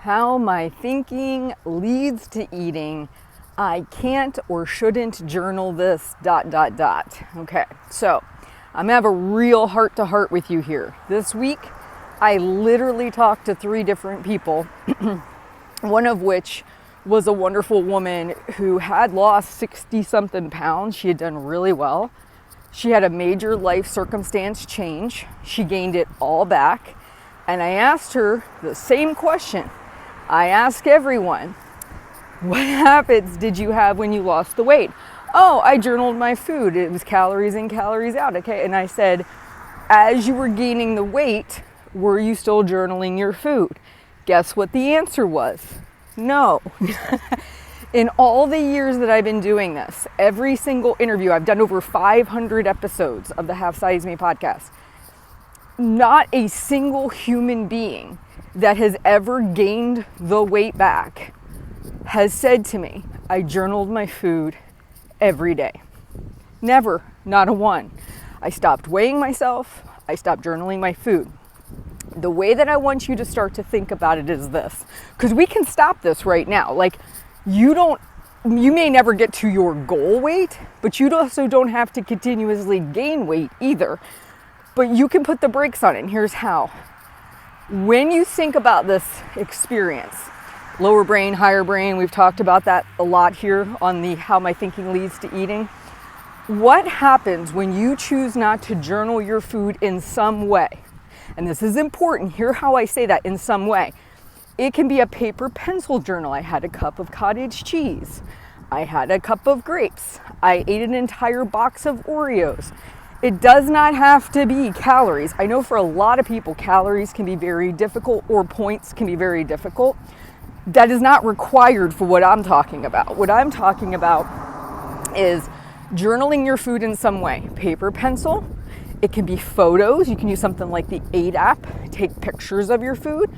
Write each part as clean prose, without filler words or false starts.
how my thinking leads to eating. I can't or shouldn't journal this, ... Okay, so I'm gonna have a real heart-to-heart with you here. This week, I literally talked to 3 different people, one of which was a wonderful woman who had lost 60-something pounds. She had done really well. She had a major life circumstance change. She gained it all back. And I asked her the same question I ask everyone. What habits did you have when you lost the weight? Oh, I journaled my food. It was calories in, calories out. Okay. And I said, as you were gaining the weight, were you still journaling your food? Guess what the answer was? No. In all the years that I've been doing this, every single interview, I've done over 500 episodes of the Half Size Me podcast. Not a single human being that has ever gained the weight back has said to me, I journaled my food every day. Never, not a one. I stopped weighing myself. I stopped journaling my food. The way that I want you to start to think about it is this, because we can stop this right now. Like, you may never get to your goal weight, but you also don't have to continuously gain weight either. But you can put the brakes on it, and here's how. When you think about this experience, lower brain, higher brain, we've talked about that a lot here on the How My Thinking Leads to Eating. What happens when you choose not to journal your food in some way? And this is important. Hear how I say that, in some way. It can be a paper pencil journal. I had a cup of cottage cheese. I had a cup of grapes. I ate an entire box of Oreos. It does not have to be calories. I know for a lot of people, calories can be very difficult, or points can be very difficult. That is not required for what I'm talking about. What I'm talking about is journaling your food in some way. Paper, pencil. It can be photos. You can use something like the 8 app. Take pictures of your food.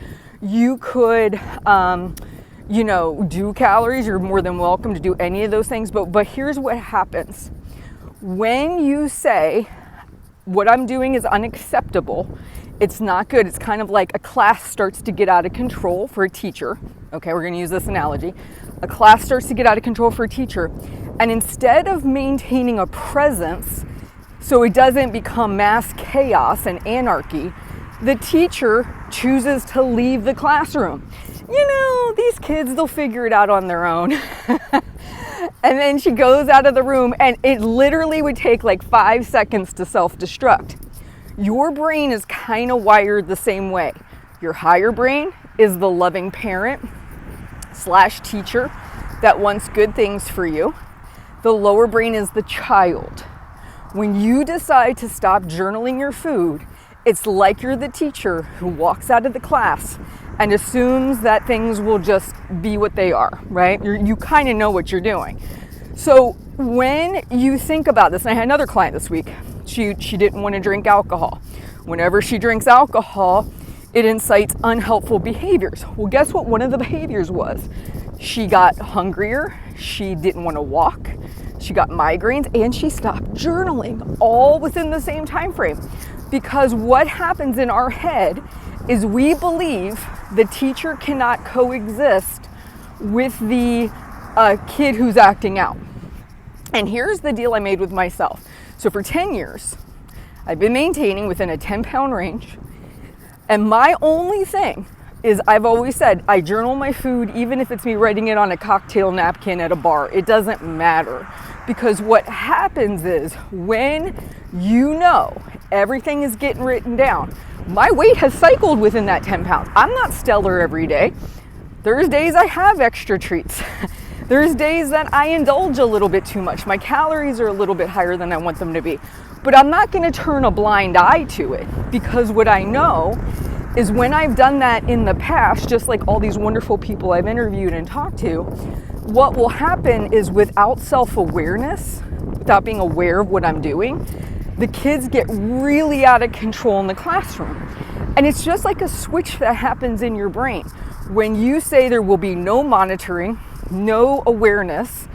You could, do calories. You're more than welcome to do any of those things. But here's what happens. When you say, what I'm doing is unacceptable, it's not good. It's kind of like a class starts to get out of control for a teacher. Okay, we're going to use this analogy. A class starts to get out of control for a teacher. And instead of maintaining a presence so it doesn't become mass chaos and anarchy, the teacher chooses to leave the classroom. These kids, they'll figure it out on their own. And then she goes out of the room, and it literally would take like 5 seconds to self-destruct. Your brain is kind of wired the same way. Your higher brain is the loving parent / teacher that wants good things for you. The lower brain is the child. When you decide to stop journaling your food, it's like you're the teacher who walks out of the class and assumes that things will just be what they are, right? You kind of know what you're doing. So when you think about this, and I had another client this week, she didn't want to drink alcohol. Whenever she drinks alcohol, it incites unhelpful behaviors. Well, guess what one of the behaviors was? She got hungrier, she didn't want to walk, she got migraines, and she stopped journaling, all within the same time frame. Because what happens in our head is we believe the teacher cannot coexist with the kid who's acting out. And here's the deal I made with myself. So for 10 years, I've been maintaining within a 10-pound range. And my only thing is, I've always said, I journal my food, even if it's me writing it on a cocktail napkin at a bar. It doesn't matter. Because what happens is, when everything is getting written down, my weight has cycled within that 10 pounds. I'm not stellar every day. There's days I have extra treats. There's days that I indulge a little bit too much. My calories are a little bit higher than I want them to be. But I'm not going to turn a blind eye to it, because what I know is, when I've done that in the past, just like all these wonderful people I've interviewed and talked to, what will happen is, without self-awareness, without being aware of what I'm doing, the kids get really out of control in the classroom. And it's just like a switch that happens in your brain. When you say there will be no monitoring, no awareness,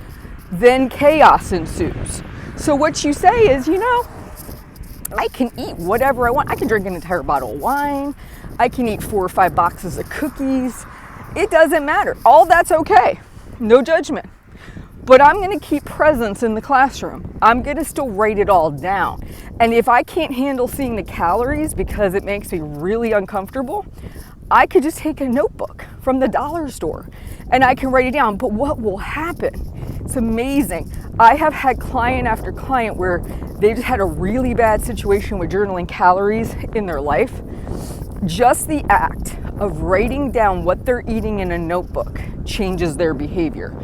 then chaos ensues. So what you say is, I can eat whatever I want. I can drink an entire bottle of wine. I can eat 4 or 5 boxes of cookies. It doesn't matter. All that's okay. No judgment. But I'm going to keep presence in the classroom. I'm going to still write it all down. And if I can't handle seeing the calories because it makes me really uncomfortable, I could just take a notebook from the dollar store and I can write it down. But what will happen? It's amazing. I have had client after client where they just had a really bad situation with journaling calories in their life. Just the act of writing down what they're eating in a notebook changes their behavior.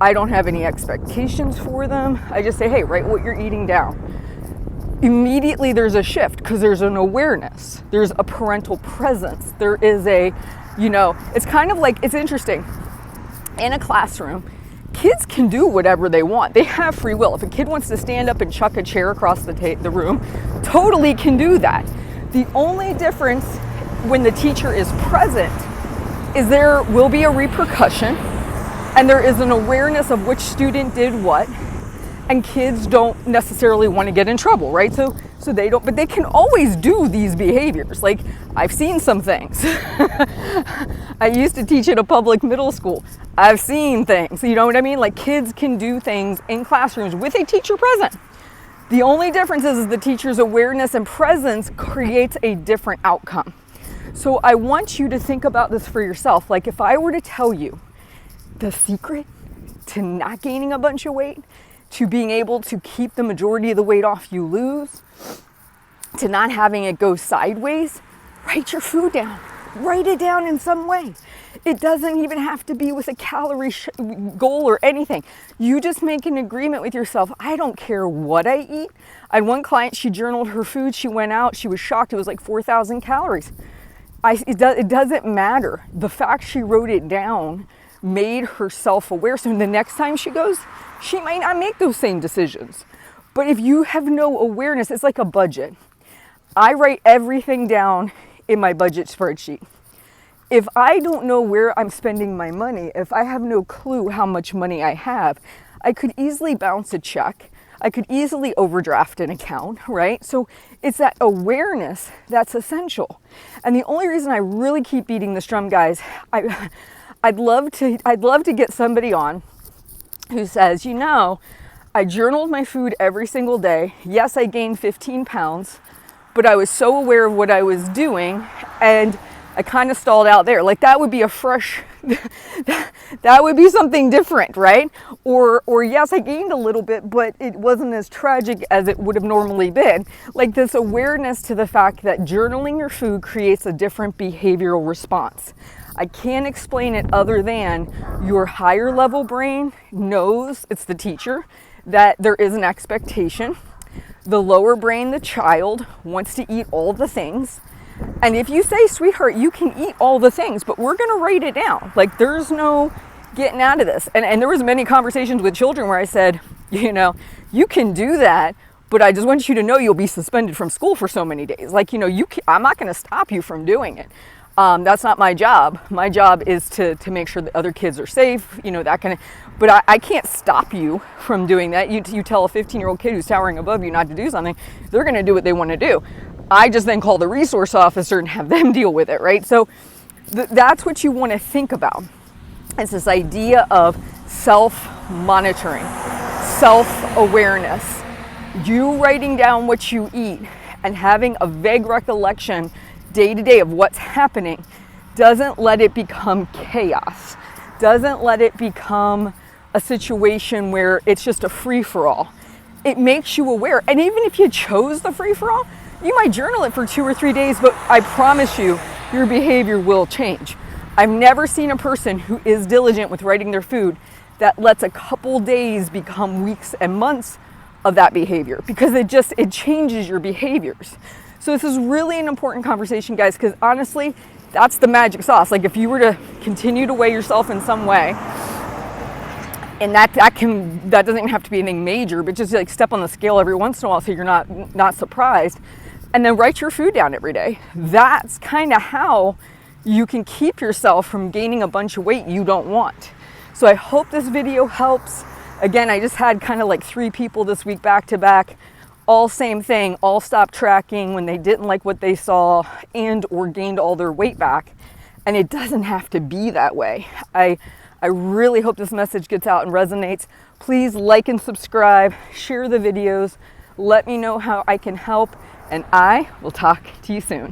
I don't have any expectations for them. I just say, hey, write what you're eating down. Immediately there's a shift because there's an awareness. There's a parental presence. There is it's kind of like, it's interesting. In a classroom, kids can do whatever they want. They have free will. If a kid wants to stand up and chuck a chair across the room, totally can do that. The only difference when the teacher is present is there will be a repercussion. And there is an awareness of which student did what, and kids don't necessarily want to get in trouble, right? So they don't, but they can always do these behaviors. Like, I've seen some things. I used to teach at a public middle school. I've seen things, you know what I mean? Like, kids can do things in classrooms with a teacher present. The only difference is the teacher's awareness and presence creates a different outcome. So I want you to think about this for yourself. Like, if I were to tell you the secret to not gaining a bunch of weight, to being able to keep the majority of the weight off you lose, to not having it go sideways, write your food down. Write it down in some way. It doesn't even have to be with a calorie goal or anything. You just make an agreement with yourself. I don't care what I eat. I had one client, she journaled her food. She went out. She was shocked. It was like 4,000 calories. It doesn't matter. The fact she wrote it down made her self-aware. So the next time she goes, she might not make those same decisions. But if you have no awareness, it's like a budget. I write everything down in my budget spreadsheet. If I don't know where I'm spending my money, if I have no clue how much money I have, I could easily bounce a check. I could easily overdraft an account, right? So it's that awareness that's essential. And the only reason I really keep beating this drum, guys, I'd love to get somebody on who says, I journaled my food every single day. Yes, I gained 15 pounds, but I was so aware of what I was doing and I kind of stalled out there. Like, that would be a fresh, that would be something different, right? Or yes, I gained a little bit, but it wasn't as tragic as it would have normally been. Like, this awareness to the fact that journaling your food creates a different behavioral response. I can't explain it other than your higher level brain knows, it's the teacher, that there is an expectation. The lower brain, the child, wants to eat all the things. And if you say, sweetheart, you can eat all the things, but we're going to write it down. Like, there's no getting out of this. And there was many conversations with children where I said, you can do that, but I just want you to know you'll be suspended from school for so many days. Like, I'm not going to stop you from doing it. That's not my job. My job is to make sure that other kids are safe, that kind of, but I can't stop you from doing that. You tell a 15-year-old kid who's towering above you not to do something, they're going to do what they want to do. I just then call the resource officer and have them deal with it, right? So that's what you want to think about. It's this idea of self-monitoring, self-awareness. You writing down what you eat and having a vague recollection day to day of what's happening doesn't let it become chaos, doesn't let it become a situation where it's just a free-for-all. It makes you aware. And even if you chose the free-for-all, you might journal it for 2 or 3 days, but I promise you, your behavior will change. I've never seen a person who is diligent with writing their food that lets a couple days become weeks and months of that behavior, because it changes your behaviors. So this is really an important conversation, guys, because honestly, that's the magic sauce. Like, if you were to continue to weigh yourself in some way, and that doesn't even have to be anything major, but just like step on the scale every once in a while so you're not surprised, and then write your food down every day. That's kind of how you can keep yourself from gaining a bunch of weight you don't want. So I hope this video helps. Again, I just had kind of like 3 people this week back to back, all same thing, all stopped tracking when they didn't like what they saw and or gained all their weight back. And it doesn't have to be that way. I really hope this message gets out and resonates. Please like and subscribe, share the videos, let me know how I can help, and I will talk to you soon.